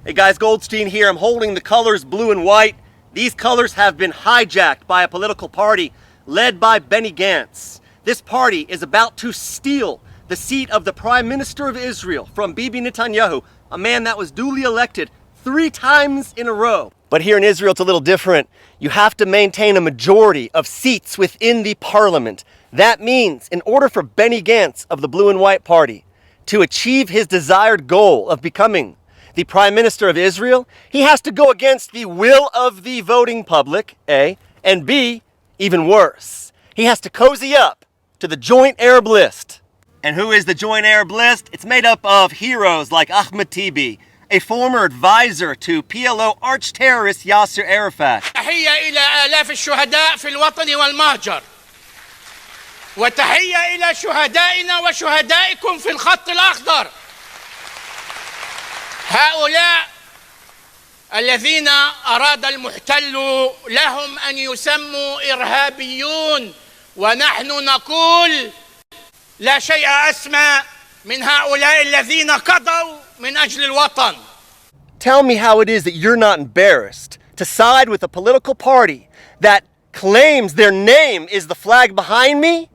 Hey guys, Goldstein here. I'm holding the colors blue and white. These colors have been hijacked by a political party led by Benny Gantz. This party is about to steal the seat of the Prime Minister of Israel from Bibi Netanyahu, a man that was duly elected 3 times in a row. But here in Israel, it's a little different. You have to maintain a majority of seats within the parliament. That means in order for Benny Gantz of the Blue and White Party to achieve his desired goal of becoming the Prime Minister of Israel, he has to go against the will of the voting public, A, and B, even worse, he has to cozy up to the Joint Arab List. And who is the Joint Arab List? It's made up of heroes like Ahmed Tibi, a former advisor to PLO arch-terrorist Yasser Arafat. تحية إلى آلاف الشهداء في الوطن والمهجر وتحية إلى شهدائنا وشهدائكم في الخط الأخضر. هؤلاء الذين أراد المحتل لهم أن يسموا إرهابيون، ونحن نقول لا شيء أسمى من هؤلاء الذين قضوا من أجل الوطن. Tell me how it is that you're not embarrassed to side with a political party that claims their name is the flag behind me,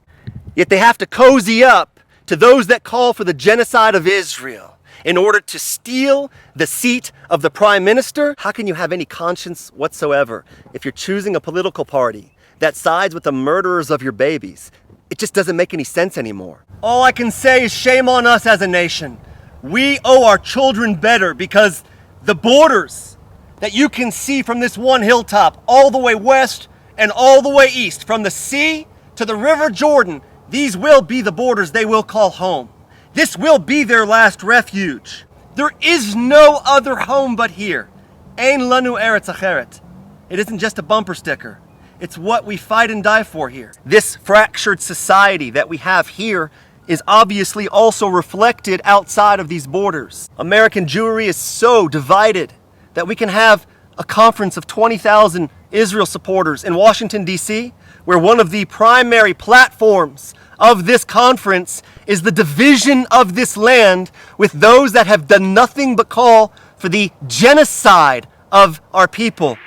yet they have to cozy up to those that call for the genocide of Israel in order to steal the seat of the Prime Minister? How can you have any conscience whatsoever if you're choosing a political party that sides with the murderers of your babies? It just doesn't make any sense anymore. All I can say is shame on us as a nation. We owe our children better, because the borders that you can see from this one hilltop all the way west and all the way east, from the sea to the River Jordan, these will be the borders they will call home. This will be their last refuge. There is no other home but here. Ein lanu eretz acheret. It isn't just a bumper sticker. It's what we fight and die for here. This fractured society that we have here is obviously also reflected outside of these borders. American Jewry is so divided that we can have a conference of 20,000 Israel supporters in Washington, D.C., where one of the primary platforms of this conference is the division of this land with those that have done nothing but call for the genocide of our people.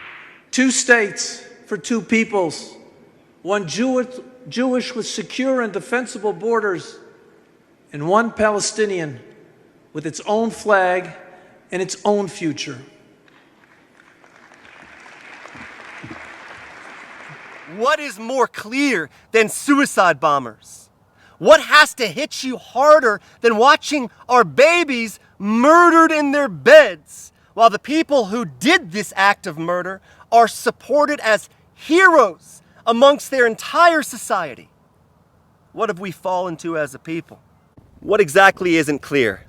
2 states for 2 peoples, one Jewish with secure and defensible borders, and one Palestinian with its own flag and its own future. What is more clear than suicide bombers? What has to hit you harder than watching our babies murdered in their beds, while the people who did this act of murder are supported as heroes amongst their entire society? What have we fallen to as a people? What exactly isn't clear?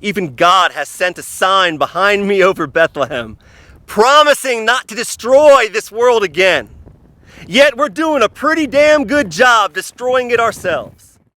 Even God has sent a sign behind me over Bethlehem, promising not to destroy this world again. Yet we're doing a pretty damn good job destroying it ourselves.